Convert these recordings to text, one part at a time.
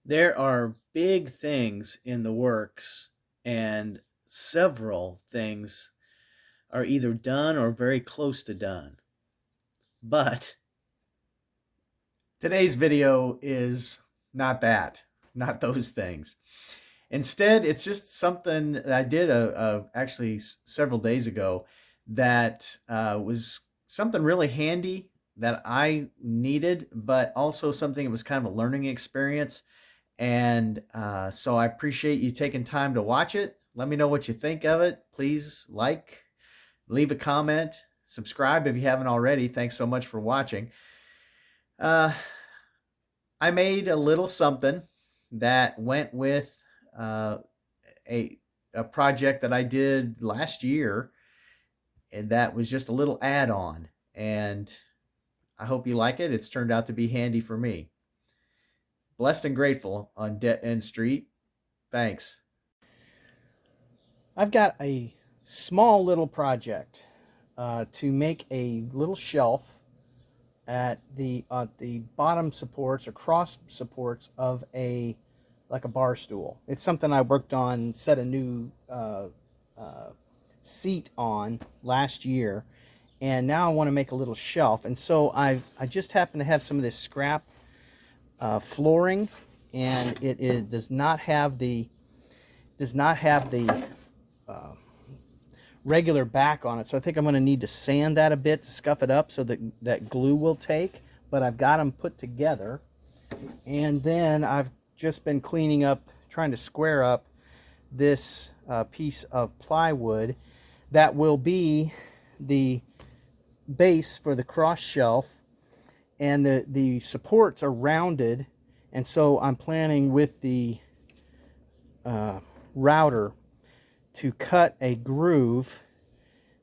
There are big things in the works, and several things are either done or very close to done. But today's video is not that, not those things. Instead, it's just something that I did actually several days ago that was something really handy that I needed, but also something that was kind of a learning experience. And so I appreciate you taking time to watch it. Let me know what you think of it. Please like, leave a comment, subscribe if you haven't already. Thanks so much for watching. Uh, I made a little something that went with uh, a, a project that I did last year, and that was just a little add-on. And I hope you like it. It's turned out to be handy for me. Blessed and grateful on Dead End Street. Thanks. I've got a small little project to make a little shelf at the bottom supports or cross supports of like a bar stool. It's something I worked on, set a new seat on last year, and now I want to make a little shelf. And so I just happen to have some of this scrap flooring, and it does not have the uh, regular back on it, so I think I'm going to need to sand that a bit to scuff it up so that that glue will take. But I've got them put together, and then I've just been cleaning up, trying to square up this piece of plywood that will be the base for the cross shelf, and the supports are rounded, and so I'm planning with the router to cut a groove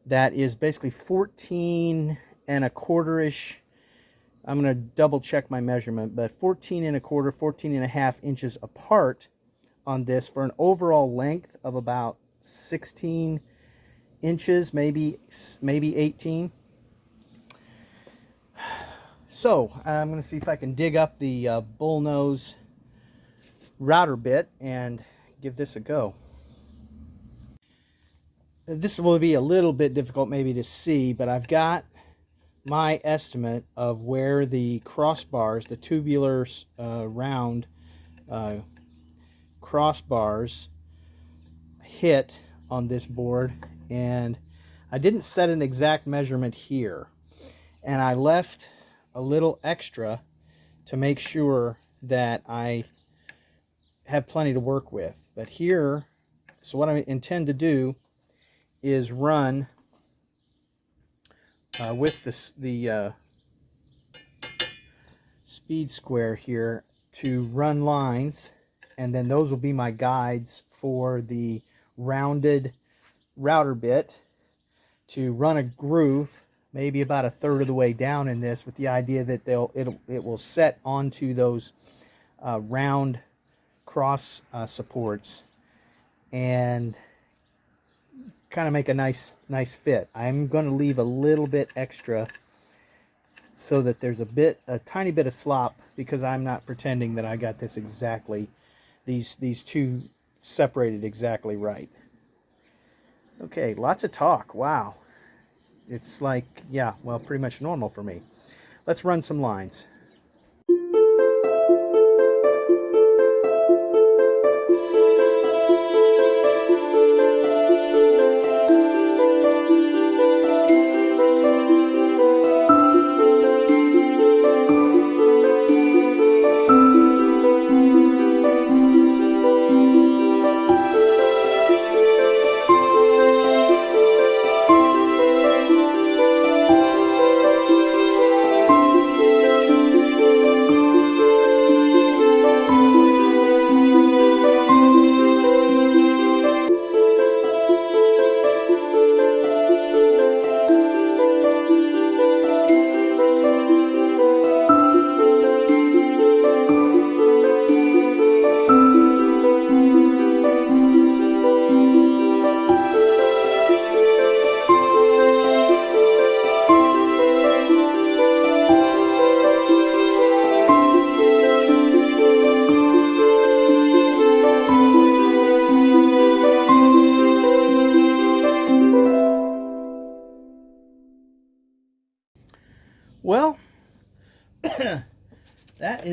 that is basically 14 and a quarter-ish. I'm going to double check my measurement, but 14 and a quarter, 14 and a half inches apart on this for an overall length of about 16 inches, maybe 18. So I'm going to see if I can dig up the bullnose router bit and give this a go. This will be a little bit difficult maybe to see, but I've got my estimate of where the crossbars, the tubular round crossbars hit on this board, and I didn't set an exact measurement here, and I left a little extra to make sure that I have plenty to work with. But here, so what I intend to do is run with the speed square here to run lines, and then those will be my guides for the rounded router bit to run a groove maybe about a third of the way down in this, with the idea that it will set onto those round cross supports and kind of make a nice fit. I'm going to leave a little bit extra so that there's a tiny bit of slop, because I'm not pretending that I got this exactly, these two separated exactly right. Okay, lots of talk. Wow. It's like, yeah, well, pretty much normal for me. Let's run some lines.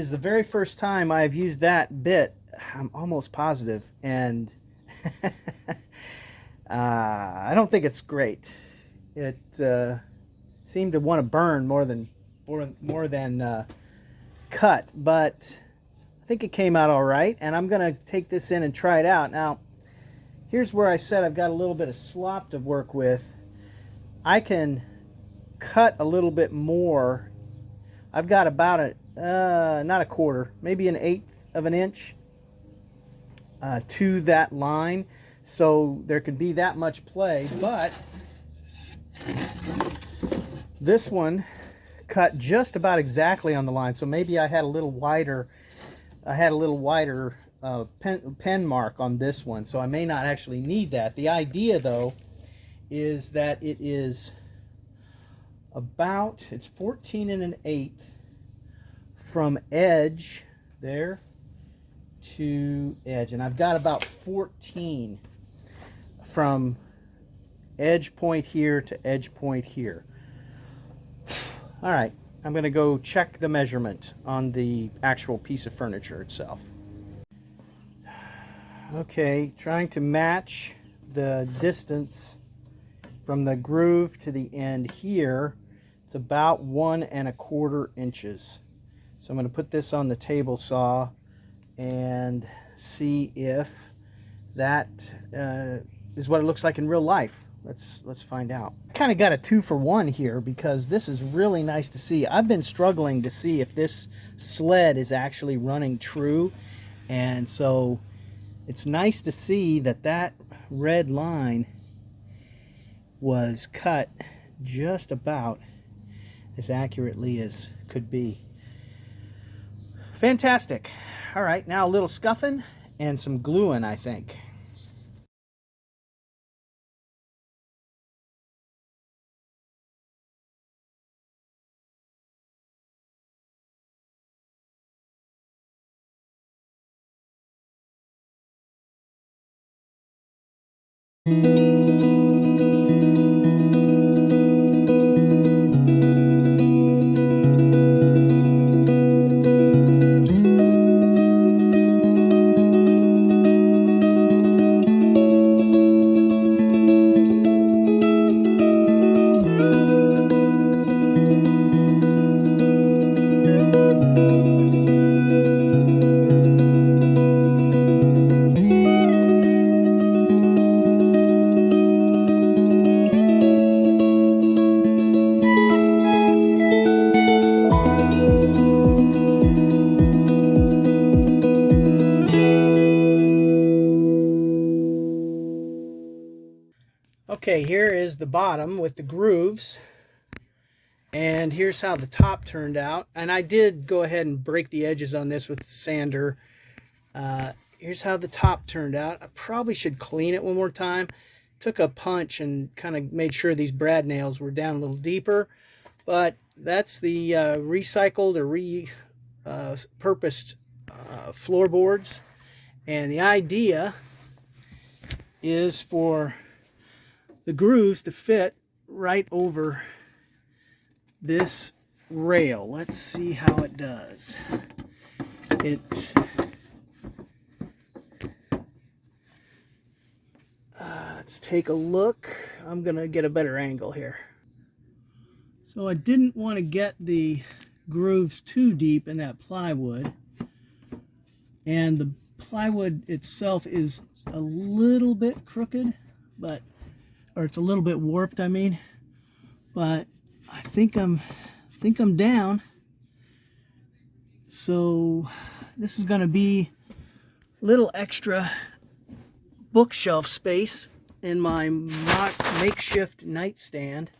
is the very first time I've used that bit. I'm almost positive, and I don't think it's great. It seemed to want to burn more than cut, but I think it came out all right, and I'm going to take this in and try it out. Now, here's where I said I've got a little bit of slop to work with. I can cut a little bit more. I've got about not a quarter, maybe an eighth of an inch to that line, so there can be that much play. But this one cut just about exactly on the line, so maybe I had a little wider. Pen mark on this one, so I may not actually need that. The idea, though, is that it's 14 1/8 from edge there to edge, and I've got about 14 from edge point here to edge point here. All right, I'm going to go check the measurement on the actual piece of furniture itself. Okay, trying to match the distance from the groove to the end here. It's about 1 1/4 inches. So I'm going to put this on the table saw and see if that is what it looks like in real life. Let's find out. I kind of got a 2-for-1 here because this is really nice to see. I've been struggling to see if this sled is actually running true, and so it's nice to see that red line was cut just about as accurately as could be. Fantastic. All right, now a little scuffing and some gluing, I think. Okay, here is the bottom with the grooves, and here's how the top turned out. And I did go ahead and break the edges on this with the sander. Here's how the top turned out. I probably should clean it one more time. Took a punch and kind of made sure these brad nails were down a little deeper, but that's the recycled or repurposed floorboards. And the idea is for the grooves to fit right over this rail. Let's see how it does. Let's take a look. I'm gonna get a better angle here. So I didn't want to get the grooves too deep in that plywood, and the plywood itself is a little bit crooked, or it's a little bit warped, I mean, but I think I'm down. So this is going to be a little extra bookshelf space in my makeshift nightstand,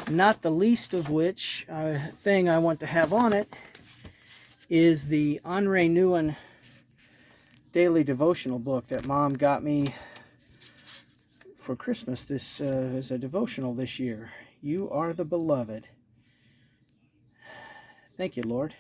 not the least of which thing I want to have on it is the Henri Nouwen daily devotional book that Mom got me for Christmas. This is a devotional this year. You are the beloved. Thank you, Lord.